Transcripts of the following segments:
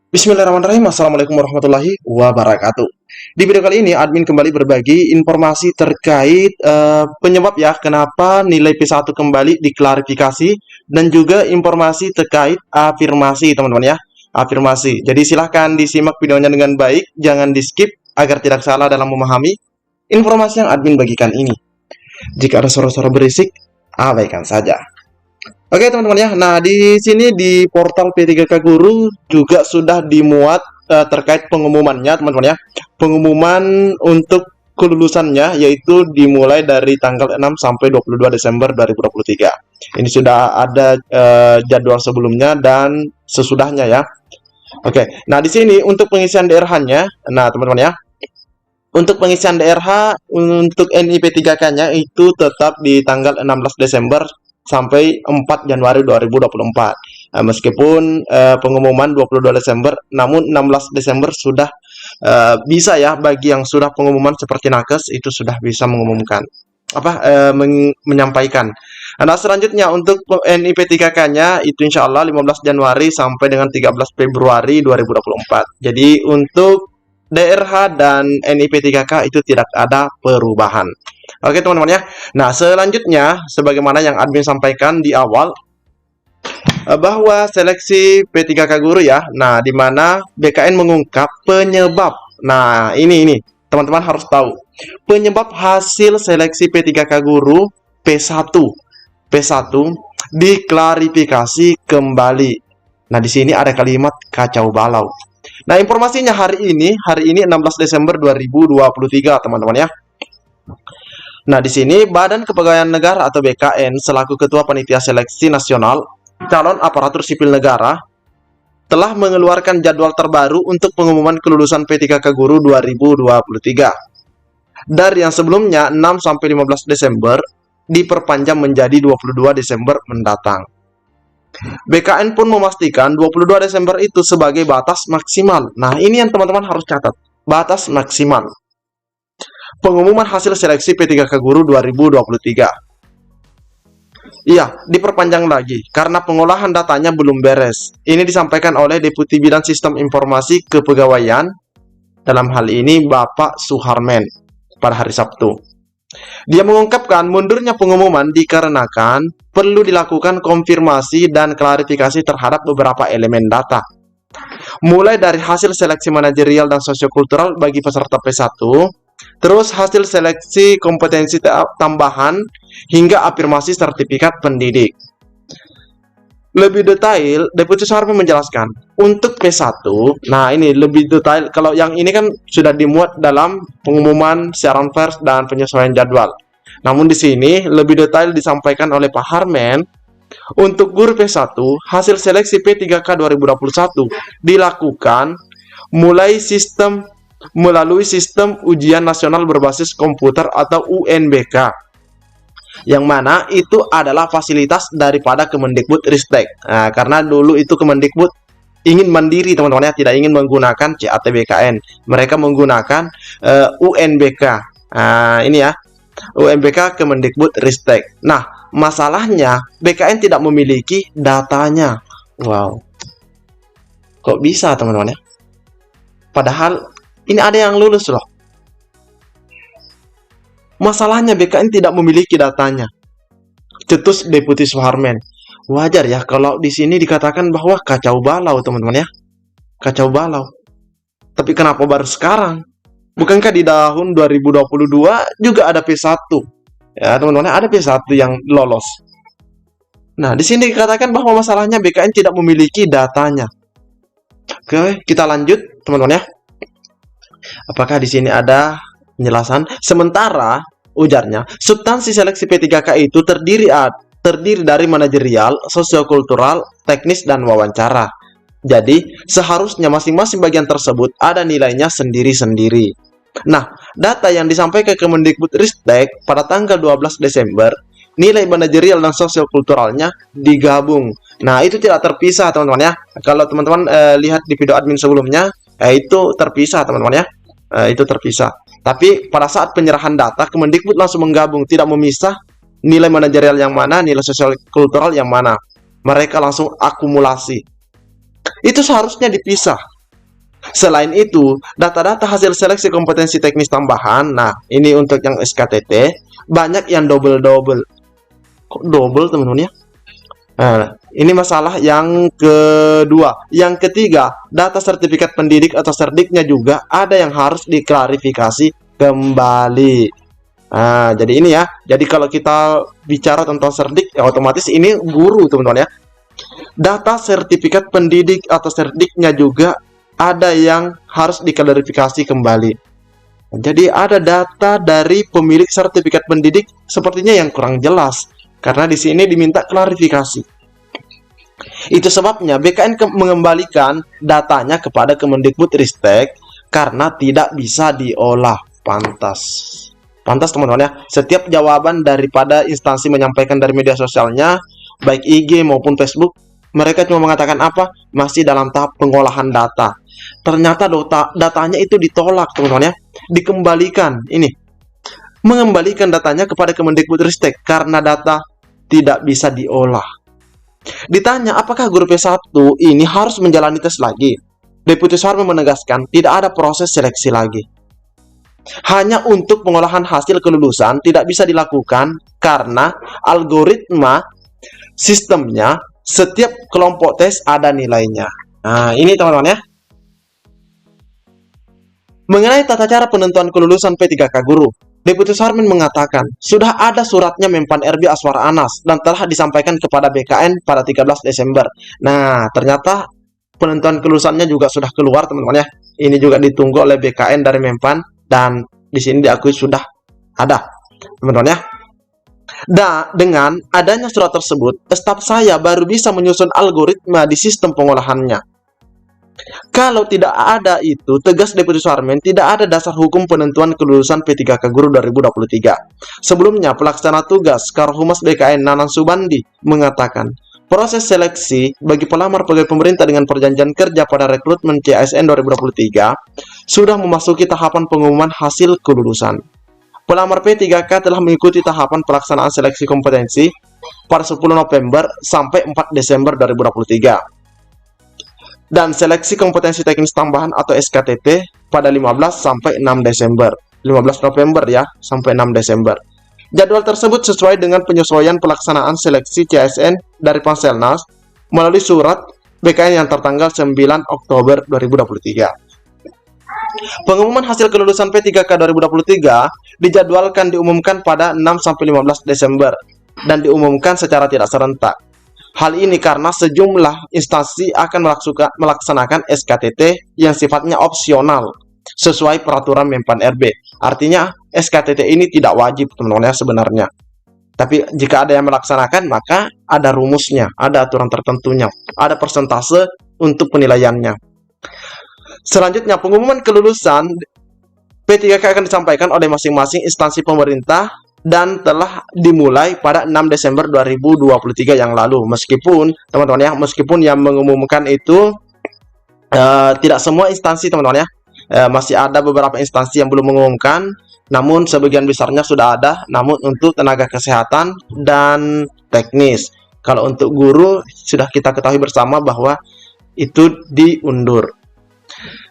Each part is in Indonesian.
Bismillahirrahmanirrahim. Assalamualaikum warahmatullahi wabarakatuh. Di video kali ini, admin kembali berbagi informasi terkait penyebab ya kenapa nilai P1 kembali diklarifikasi dan juga informasi terkait afirmasi, teman-teman ya. Afirmasi. Jadi silahkan disimak videonya dengan baik, jangan di skip agar tidak salah dalam memahami informasi yang admin bagikan ini. Jika ada suara-suara berisik, abaikan saja. Oke teman-teman ya, nah di sini di portal P3K Guru juga sudah dimuat terkait pengumumannya teman-teman ya. Pengumuman untuk kelulusannya yaitu dimulai dari tanggal 6 sampai 22 Desember 2023. Ini sudah ada jadwal sebelumnya dan sesudahnya ya. Oke, nah di sini untuk pengisian DRH-nya, nah teman-teman ya, untuk pengisian DRH untuk NIP3K-nya itu tetap di tanggal 16 Desember sampai 4 Januari 2024. Meskipun pengumuman 22 Desember, namun 16 Desember sudah bisa ya bagi yang sudah pengumuman seperti Nakes itu sudah bisa mengumumkan menyampaikan. Nah, selanjutnya untuk NIP3K-nya itu insya Allah 15 Januari sampai dengan 13 Februari 2024. Jadi untuk DRH dan NIP3K itu tidak ada perubahan. Oke teman-teman ya. Nah selanjutnya sebagaimana yang admin sampaikan di awal bahwa seleksi P3K Guru ya. Nah di mana BKN mengungkap penyebab. Nah ini teman-teman harus tahu penyebab hasil seleksi P3K Guru P1 diklarifikasi kembali. Nah di sini ada kalimat kacau balau. Nah informasinya hari ini 16 Desember 2023 teman-teman ya. Nah, di sini Badan Kepegawaian Negara atau BKN selaku Ketua Panitia Seleksi Nasional Calon Aparatur Sipil Negara telah mengeluarkan jadwal terbaru untuk pengumuman kelulusan P3K Guru 2023. Dari yang sebelumnya 6 sampai 15 Desember diperpanjang menjadi 22 Desember mendatang. BKN pun memastikan 22 Desember itu sebagai batas maksimal. Nah, ini yang teman-teman harus catat. Batas maksimal pengumuman hasil seleksi P3K Guru 2023. Iya, diperpanjang lagi karena pengolahan datanya belum beres. Ini disampaikan oleh Deputi Bidang Sistem Informasi Kepegawaian, dalam hal ini Bapak Suharmen, pada hari Sabtu. Dia mengungkapkan mundurnya pengumuman dikarenakan perlu dilakukan konfirmasi dan klarifikasi terhadap beberapa elemen data. Mulai dari hasil seleksi manajerial dan sosiokultural bagi peserta P1, terus hasil seleksi kompetensi tambahan hingga afirmasi sertifikat pendidik. Lebih detail, Deputi Suharmen menjelaskan untuk P1, nah ini lebih detail. Kalau yang ini kan sudah dimuat dalam pengumuman siaran pers dan penyesuaian jadwal. Namun di sini lebih detail disampaikan oleh Pak Harmen. Untuk guru P1, hasil seleksi P3K 2021 dilakukan melalui sistem ujian nasional berbasis komputer atau UNBK, yang mana itu adalah fasilitas daripada Kemendikbud Ristek. Nah, karena dulu itu Kemendikbud ingin mandiri teman-teman ya, tidak ingin menggunakan CAT-BKN, mereka menggunakan UNBK. Nah, ini ya, UNBK Kemendikbud Ristek. Nah, masalahnya BKN tidak memiliki datanya. Wow, kok bisa teman-teman ya? Padahal ini ada yang lulus loh. Masalahnya BKN tidak memiliki datanya. Cetus Deputi Suharmen. Wajar ya kalau di sini dikatakan bahwa kacau balau teman-teman ya. Kacau balau. Tapi kenapa baru sekarang? Bukankah di tahun 2022 juga ada P1? Ya teman-teman, ada P1 yang lolos. Nah, di sini dikatakan bahwa masalahnya BKN tidak memiliki datanya. Oke, kita lanjut teman-teman ya. Apakah di sini ada penjelasan? Sementara ujarnya, substansi seleksi P3K itu terdiri dari manajerial, sosiokultural, teknis, dan wawancara. Jadi, seharusnya masing-masing bagian tersebut ada nilainya sendiri-sendiri. Nah, data yang disampaikan ke Kemendikbud Ristek pada tanggal 12 Desember, nilai manajerial dan sosiokulturalnya digabung. Nah, itu tidak terpisah teman-teman ya. Kalau teman-teman lihat di video admin sebelumnya, itu terpisah teman-teman ya. Itu terpisah. Tapi pada saat penyerahan data, Kemendikbud langsung menggabung, tidak memisah nilai manajerial yang mana, nilai sosial kultural yang mana. Mereka langsung akumulasi. Itu seharusnya dipisah. Selain itu, data-data hasil seleksi kompetensi teknis tambahan, nah ini untuk yang SKTT, banyak yang double-double. Kok double teman-teman ya? Nah, ini masalah yang kedua. Yang ketiga, data sertifikat pendidik atau serdiknya juga ada yang harus diklarifikasi kembali. Nah, jadi ini ya. Jadi kalau kita bicara tentang serdik, ya otomatis ini guru teman-teman ya. Data sertifikat pendidik atau serdiknya juga ada yang harus diklarifikasi kembali. Jadi ada data dari pemilik sertifikat pendidik sepertinya yang kurang jelas. Karena di sini diminta klarifikasi. Itu sebabnya BKN mengembalikan datanya kepada Kemendikbudristek karena tidak bisa diolah. Pantas. Pantas teman-teman ya. Setiap jawaban daripada instansi menyampaikan dari media sosialnya, baik IG maupun Facebook, mereka cuma mengatakan apa? Masih dalam tahap pengolahan data. Ternyata datanya itu ditolak teman-teman ya. Dikembalikan. Ini. Mengembalikan datanya kepada Kemendikbudristek karena data tidak bisa diolah. Ditanya apakah guru P1 ini harus menjalani tes lagi. Deputi Suharman menegaskan tidak ada proses seleksi lagi. Hanya untuk pengolahan hasil kelulusan tidak bisa dilakukan karena algoritma sistemnya setiap kelompok tes ada nilainya. Nah, ini teman-teman ya. Mengenai tata cara penentuan kelulusan P3K guru, Deputi Suharman mengatakan, sudah ada suratnya Menpan RB Aswar Anas dan telah disampaikan kepada BKN pada 13 Desember. Nah, ternyata penentuan kelulusannya juga sudah keluar, teman-teman ya. Ini juga ditunggu oleh BKN dari Menpan dan di sini diakui sudah ada, teman-teman ya. Dengan adanya surat tersebut, staf saya baru bisa menyusun algoritma di sistem pengolahannya. Kalau tidak ada itu, tegas Deputi Suharman, tidak ada dasar hukum penentuan kelulusan P3K Guru 2023. Sebelumnya, pelaksana tugas Karohumas BKN Nanan Subandi mengatakan, proses seleksi bagi pelamar pegawai pemerintah dengan perjanjian kerja pada rekrutmen CASN 2023 sudah memasuki tahapan pengumuman hasil kelulusan. Pelamar P3K telah mengikuti tahapan pelaksanaan seleksi kompetensi pada 10 November sampai 4 Desember 2023. Dan seleksi kompetensi teknis tambahan atau SKTT pada 15 sampai 6 Desember. 15 November ya, sampai 6 Desember. Jadwal tersebut sesuai dengan penyesuaian pelaksanaan seleksi CASN dari Panselnas melalui surat BKN yang tertanggal 9 Oktober 2023. Pengumuman hasil kelulusan P3K 2023 dijadwalkan diumumkan pada 6 sampai 15 Desember dan diumumkan secara tidak serentak. Hal ini karena sejumlah instansi akan melaksanakan SKTT yang sifatnya opsional sesuai peraturan Menpan RB. Artinya SKTT ini tidak wajib teman-teman ya sebenarnya. Tapi jika ada yang melaksanakan maka ada rumusnya, ada aturan tertentunya, ada persentase untuk penilaiannya. Selanjutnya pengumuman kelulusan P3K akan disampaikan oleh masing-masing instansi pemerintah dan telah dimulai pada 6 Desember 2023 yang lalu. Meskipun teman-teman ya, meskipun yang mengumumkan itu tidak semua instansi teman-teman ya, masih ada beberapa instansi yang belum mengumumkan, namun sebagian besarnya sudah ada. Namun untuk tenaga kesehatan dan teknis, kalau untuk guru sudah kita ketahui bersama bahwa itu diundur.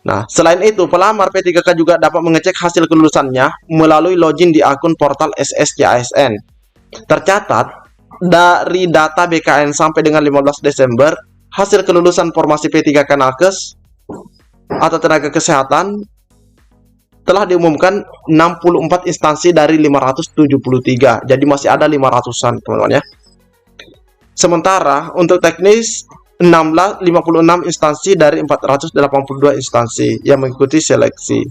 Nah, selain itu, pelamar P3K juga dapat mengecek hasil kelulusannya melalui login di akun portal SSCASN. Tercatat, dari data BKN sampai dengan 15 Desember, hasil kelulusan formasi P3K Nakes atau tenaga kesehatan telah diumumkan 64 instansi dari 573. Jadi masih ada 500-an, teman-teman ya. Sementara untuk teknis 56 instansi dari 482 instansi yang mengikuti seleksi.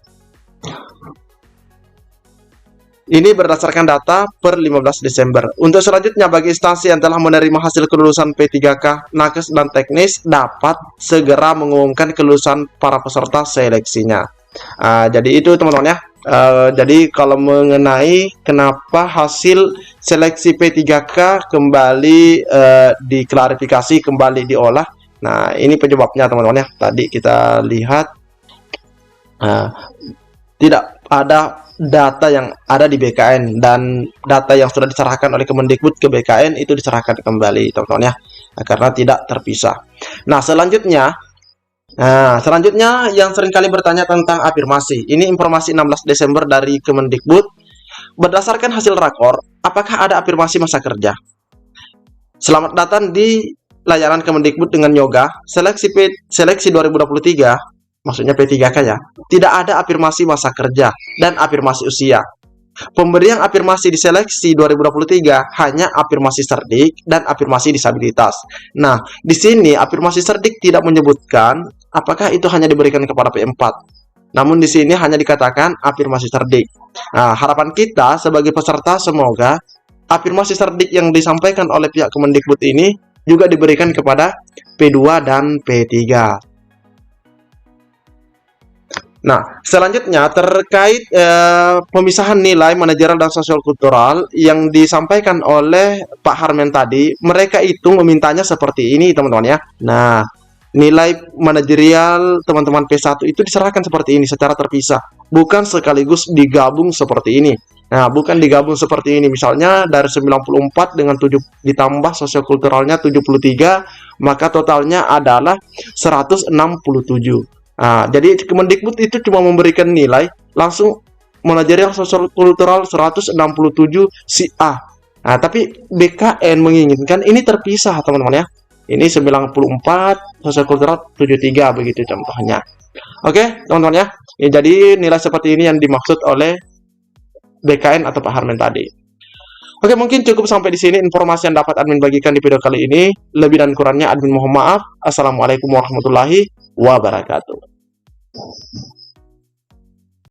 Ini berdasarkan data per 15 Desember. Untuk selanjutnya, bagi instansi yang telah menerima hasil kelulusan P3K, Nakes, dan teknis dapat segera mengumumkan kelulusan para peserta seleksinya. Jadi itu teman-teman ya. Jadi kalau mengenai kenapa hasil seleksi P3K kembali diklarifikasi, kembali diolah, nah ini penyebabnya teman-teman ya. Tadi kita lihat tidak ada data yang ada di BKN, dan data yang sudah diserahkan oleh Kemendikbud ke BKN itu diserahkan kembali teman-teman ya, karena tidak terpisah. Nah selanjutnya Nah, selanjutnya yang seringkali bertanya tentang afirmasi. Ini informasi 16 Desember dari Kemendikbud. Berdasarkan hasil rakor, apakah ada afirmasi masa kerja? Selamat datang di layanan Kemendikbud dengan yoga. Seleksi 2023, maksudnya P3K ya. Tidak ada afirmasi masa kerja dan afirmasi usia. Pemberian afirmasi di seleksi 2023 hanya afirmasi cerdik dan afirmasi disabilitas. Nah, di sini afirmasi cerdik tidak menyebutkan apakah itu hanya diberikan kepada P4. Namun di sini hanya dikatakan afirmasi cerdik. Nah, harapan kita sebagai peserta semoga afirmasi cerdik yang disampaikan oleh pihak Kemendikbud ini juga diberikan kepada P2 dan P3. Nah, selanjutnya terkait pemisahan nilai manajerial dan sosial kultural yang disampaikan oleh Pak Harmen tadi, mereka itu memintanya seperti ini, teman-teman ya. Nah, nilai manajerial teman-teman P1 itu diserahkan seperti ini secara terpisah, bukan sekaligus digabung seperti ini. Nah, bukan digabung seperti ini. Misalnya dari 94 dengan 7 ditambah sosial kulturalnya 73, maka totalnya adalah 167. Nah, jadi Kemendikbud itu cuma memberikan nilai langsung manajerial sosial kultural 167 si A. Nah, tapi BKN menginginkan ini terpisah, teman-teman ya. Ini 94, sosial kultural 73 begitu contohnya. Oke, teman-teman ya. Jadi nilai seperti ini yang dimaksud oleh BKN atau Pak Harmen tadi. Oke, mungkin cukup sampai di sini informasi yang dapat admin bagikan di video kali ini. Lebih dan kurangnya admin mohon maaf. Assalamualaikum warahmatullahi wabarakatuh.